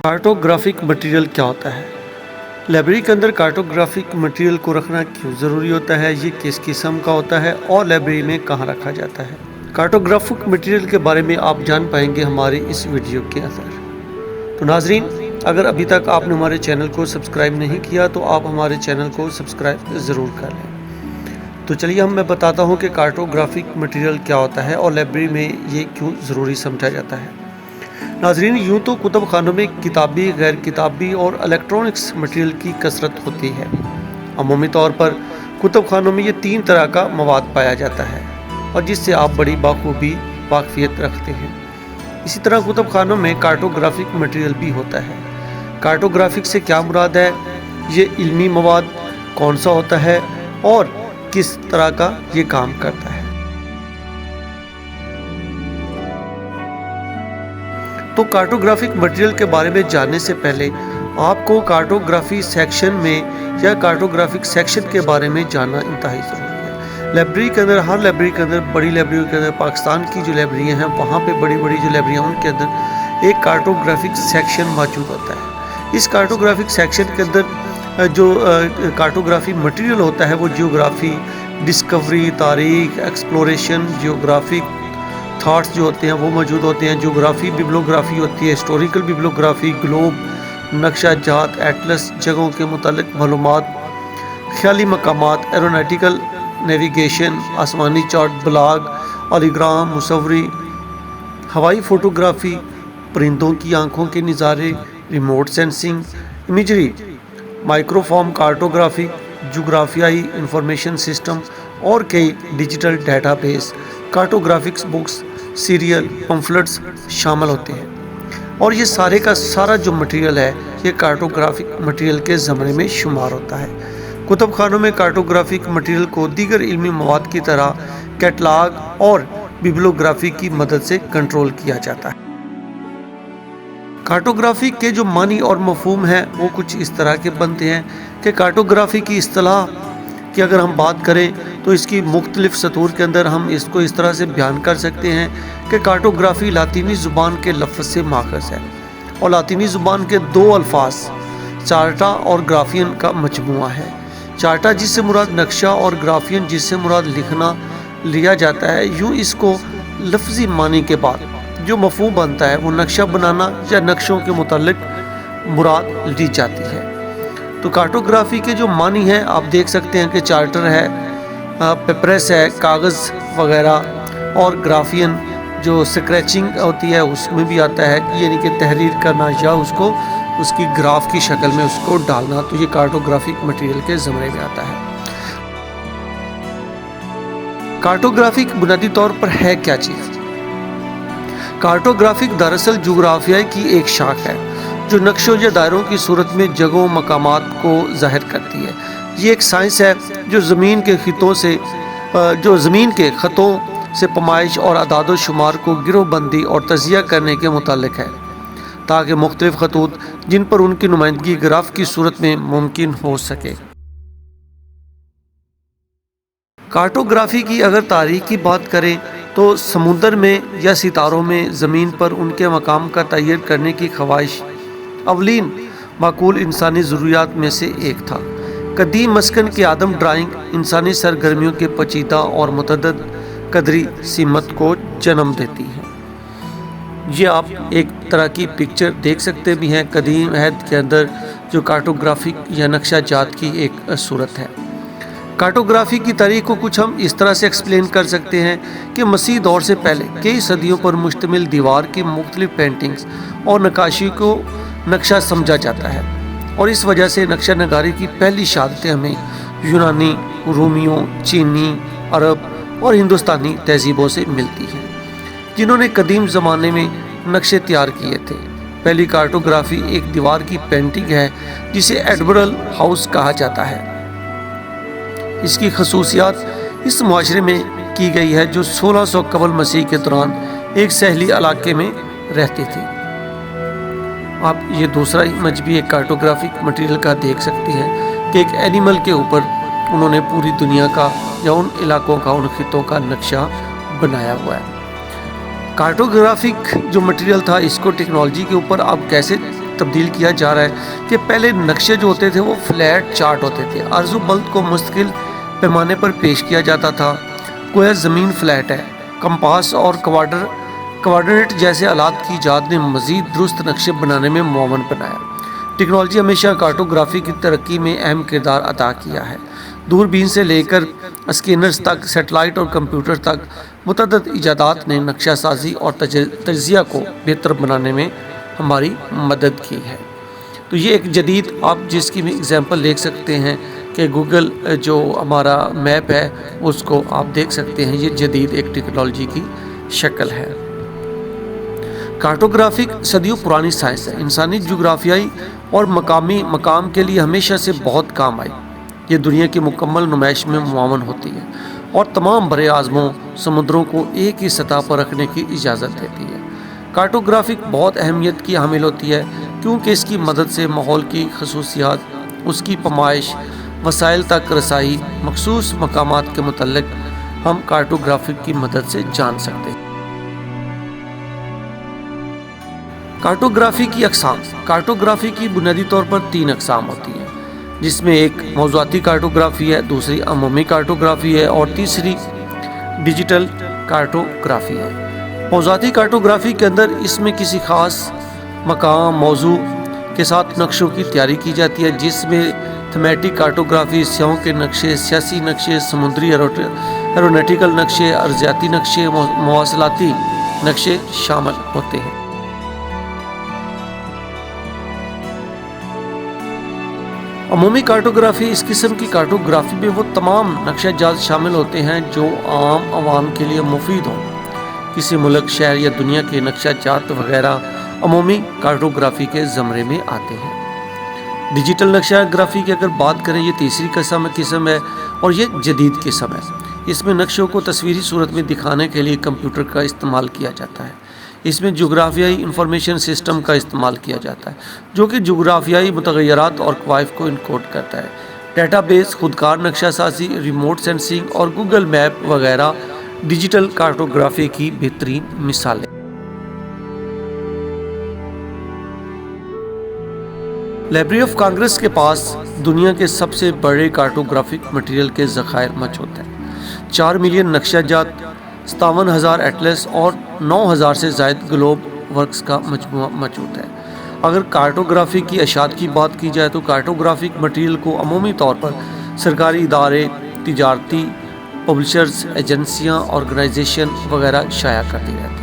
کارٹوگرافک material کیا ہوتا ہے؟ لائبریری کے اندر کارٹوگرافک مٹیریل کو رکھنا کیوں ضروری ہوتا ہے، یہ کس قسم کا ہوتا ہے اور لائبریری میں کہاں رکھا جاتا ہے؟ کارٹوگرافک مٹیریل کے بارے میں آپ جان پائیں گے ہماری اس ویڈیو کے اندر۔ تو ناظرین، اگر ابھی تک آپ نے ہمارے چینل کو سبسکرائب نہیں کیا تو آپ ہمارے چینل کو سبسکرائب ضرور کر لیں۔ تو چلیے میں بتاتا ہوں کہ کارٹوگرافک مٹیریل کیا ہوتا ہے اور لائبریری میں یہ کیوں ضروری سمجھا جاتا ہے۔ ناظرین، یوں تو کتب خانوں میں کتابی، غیر کتابی اور الیکٹرانکس مٹیریل کی کثرت ہوتی ہے۔ عمومی طور پر کتب خانوں میں یہ 3 طرح کا مواد پایا جاتا ہے اور جس سے آپ بڑی بخوبی واقفیت رکھتے ہیں۔ اسی طرح کتب خانوں میں کارٹوگرافک مٹیریل بھی ہوتا ہے۔ کارٹوگرافک سے کیا مراد ہے، یہ علمی مواد کون سا ہوتا ہے اور کس طرح کا یہ کام کرتا ہے۔ تو کارٹوگرافک مٹیریل کے بارے میں جاننے سے پہلے آپ کو کارٹوگرافی سیکشن میں یا کارٹوگرافک سیکشن کے بارے میں جاننا انتہائی ضروری ہے۔ لائبریری کے اندر، ہر لائبریری کے اندر، بڑی لائبریری کے اندر، پاکستان کی جو لائبریریاں ہیں وہاں پہ بڑی بڑی جو لائبریریاں ان کے اندر ایک کارٹوگرافک سیکشن موجود ہوتا ہے۔ اس کارٹوگرافک سیکشن کے اندر جو کارٹوگرافی مٹیریل ہوتا ہے وہ جیوگرافی، ڈسکوری، تاریخ، ایکسپلوریشن، جیوگرافک تھاٹس جو ہوتے ہیں وہ موجود ہوتے ہیں۔ جیوگرافی بیبلیوگرافی ہوتی ہے، ہسٹوریکل بیبلیوگرافی، گلوب، نقشہ جات، ایٹلس، جگہوں کے متعلق معلومات، خیالی مقامات، ایروناٹیکل نیویگیشن، آسمانی چارٹ، بلاگ، آلیگرام، مصوری، ہوائی فوٹوگرافی، پرندوں کی آنکھوں کے نظارے، remote sensing, imagery, microform cartography, جغرافیائی انفارمیشن سسٹم اور کئی digital database, cartographics books, serial, pamphlets شامل ہوتے ہیں۔ اور یہ سارے کا سارا جو مٹیریل ہے یہ کارٹوگرافک مٹیریل کے زمرے میں شمار ہوتا ہے۔ کتب خانوں میں کارٹوگرافک مٹیریل کو دیگر علمی مواد کی طرح کیٹلاگ اور بیبلیوگرافی کی مدد سے کنٹرول کیا جاتا ہے۔ کارٹوگرافی کے جو معنی اور مفہوم ہیں وہ کچھ اس طرح کے بنتے ہیں کہ کارٹوگرافی کی اصطلاح کی اگر ہم بات کریں تو اس کی مختلف سطور کے اندر ہم اس کو اس طرح سے بیان کر سکتے ہیں کہ کارٹوگرافی لاطینی زبان کے لفظ سے ماخذ ہے اور لاطینی زبان کے 2 الفاظ چارٹا اور گرافین کا مجموعہ ہے۔ چارٹا جس سے مراد نقشہ اور گرافین جس سے مراد لکھنا لیا جاتا ہے۔ یوں اس کو لفظی معنی کے بعد جو مفہوم بنتا ہے وہ نقشہ بنانا یا نقشوں کے متعلق مراد لی جاتی ہے۔ تو کارٹوگرافی کے جو معنی ہیں آپ دیکھ سکتے ہیں کہ چارٹر ہے، پیپرس ہے، کاغذ وغیرہ، اور گرافین جو سکریچنگ ہوتی ہے اس میں بھی آتا ہے، یعنی کہ تحریر کرنا یا اس کو اس کی گراف کی شکل میں اس کو ڈالنا، تو یہ کارٹوگرافک مٹیریل کے زمرے میں آتا ہے۔ کارٹوگرافک بنیادی طور پر ہے کیا چیز؟ کارٹوگرافک دراصل جغرافیہ کی ایک شاخ ہے جو نقشوں یا دائروں کی صورت میں جگہوں مقامات کو ظاہر کرتی ہے۔ یہ ایک سائنس ہے جو زمین کے خطوں سے پیمائش اور اعداد و شمار کو گروہ بندی اور تجزیہ کرنے کے متعلق ہے تاکہ مختلف خطوط جن پر ان کی نمائندگی گراف کی صورت میں ممکن ہو سکے۔ کارٹوگرافی کی اگر تاریخ کی بات کریں تو سمندر میں یا ستاروں میں زمین پر ان کے مقام کا تعین کرنے کی خواہش اولین معقول انسانی ضروریات میں سے ایک تھا۔ قدیم مسکن کی آدم ڈرائنگ انسانی سرگرمیوں کے پیچیدہ اور متعدد قدری سمت کو جنم دیتی ہے۔ یہ آپ ایک طرح کی پکچر دیکھ سکتے بھی ہیں قدیم عہد کے اندر جو کارٹوگرافک یا نقشہ جات کی ایک صورت ہے۔ کارٹوگرافی کی تاریخ کو کچھ ہم اس طرح سے ایکسپلین کر سکتے ہیں کہ مسیح دور سے پہلے کئی صدیوں پر مشتمل دیوار کی مختلف پینٹنگز اور نقاشی کو نقشہ سمجھا جاتا ہے، اور اس وجہ سے نقشہ نگاری کی پہلی شہادتیں ہمیں یونانی، رومیوں، چینی، عرب اور ہندوستانی تہذیبوں سے ملتی ہیں جنہوں نے قدیم زمانے میں نقشے تیار کیے تھے۔ پہلی کارٹوگرافی ایک دیوار کی پینٹنگ ہے جسے ایڈمرل ہاؤس کہا جاتا ہے۔ اس کی خصوصیات اس معاشرے میں کی گئی ہے جو 1600 قبل مسیح کے دوران ایک ساحلی علاقے میں رہتی تھی۔ آپ یہ دوسرا امیج بھی ایک کارٹوگرافک مٹیریل کا دیکھ سکتے ہیں کہ ایک اینیمل کے اوپر انہوں نے پوری دنیا کا یا ان علاقوں کا، ان خطوں کا نقشہ بنایا ہوا ہے۔ کارٹوگرافک جو مٹیریل تھا اس کو ٹیکنالوجی کے اوپر اب کیسے تبدیل کیا جا رہا ہے کہ پہلے نقشے جو ہوتے تھے وہ فلیٹ چارٹ ہوتے تھے، عرض و بلد کو مستقل پیمانے پر پیش کیا جاتا تھا، گویا زمین فلیٹ ہے۔ کمپاس اور کوارڈینیٹ جیسے آلات کی ایجاد نے مزید درست نقشے بنانے میں معاون بنایا۔ ٹیکنالوجی ہمیشہ کارٹوگرافی کی ترقی میں اہم کردار ادا کیا ہے۔ دوربین سے لے کر اسکینرز تک، سیٹلائٹ اور کمپیوٹر تک، متعدد ایجادات نے نقشہ سازی اور تجزیہ کو بہتر بنانے میں ہماری مدد کی ہے۔ تو یہ ایک جدید، آپ جس کی بھی اگزامپل دیکھ سکتے ہیں کہ گوگل جو ہمارا میپ ہے اس کو آپ دیکھ سکتے ہیں، یہ جدید ایک ٹیکنالوجی کی شکل ہے۔ کارٹوگرافی صدیوں پرانی سائنس ہے، انسانی جغرافیائی اور مقامی مقام کے لیے ہمیشہ سے بہت کام آئی۔ یہ دنیا کی مکمل نمائش میں معاون ہوتی ہے اور تمام بر اعظموں سمندروں کو ایک ہی سطح پر رکھنے کی اجازت دیتی ہے۔ کارٹوگرافی بہت اہمیت کی حامل ہوتی ہے کیونکہ اس کی مدد سے ماحول کی خصوصیات، اس کی پیمائش، وسائل تک رسائی، مخصوص مقامات کے متعلق ہم کارٹوگرافی کی مدد سے جان سکتے ہیں۔ کارٹوگرافی کی اقسام۔ کارٹوگرافی کی بنیادی طور پر 3 اقسام ہوتی ہیں، جس میں ایک موضوعاتی کارٹوگرافی ہے، دوسری عمومی کارٹوگرافی ہے اور تیسری ڈیجیٹل کارٹوگرافی ہے۔ موضوعاتی کارٹوگرافی کے اندر اس میں کسی خاص مقام، موضوع کے ساتھ نقشوں کی تیاری کی جاتی ہے، جس میں تھیمیٹک کارٹوگرافی، سیاحوں کے نقشے، سیاسی نقشے، سمندری ایروناٹیکل نقشے، ارضیاتی نقشے، مواصلاتی نقشے شامل ہوتے ہیں۔ عمومی کارٹوگرافی۔ اس قسم کی کارٹوگرافی میں وہ تمام نقشہ جات شامل ہوتے ہیں جو عام عوام کے لیے مفید ہوں۔ کسی ملک، شہر یا دنیا کے نقشہ جات وغیرہ عمومی کارٹوگرافی کے زمرے میں آتے ہیں۔ ڈیجیٹل نقشہ گرافی کی اگر بات کریں، یہ تیسری قسم ہے اور یہ جدید قسم ہے۔ اس میں نقشوں کو تصویری صورت میں دکھانے کے لیے کمپیوٹر کا استعمال کیا جاتا ہے۔ اس میں جغرافیائی انفارمیشن سسٹم کا استعمال کیا جاتا ہے جو کہ جغرافیائی متغیرات اور کوائف کو انکوڈ کرتا ہے۔ ڈیٹا بیس، خودکار نقشہ سازی، ریموٹ سینسنگ اور گوگل میپ وغیرہ ڈیجیٹل کارٹوگرافی کی بہترین مثالیں۔ لائبریری آف کانگریس کے پاس دنیا کے سب سے بڑے کارٹوگرافک مٹیریل کے ذخائر موجود ہیں۔ 4 ملین نقشہ جات، 57,000 ایٹلس اور 9,000 سے زائد گلوب ورکس کا مجموعہ موجود ہے۔ اگر کارٹوگرافی کی اشاعت کی بات کی جائے تو کارٹوگرافک مٹیریل کو عمومی طور پر سرکاری ادارے، تجارتی پبلشرز، ایجنسیاں، آرگنائزیشن وغیرہ شائع کرتی رہتی ہیں۔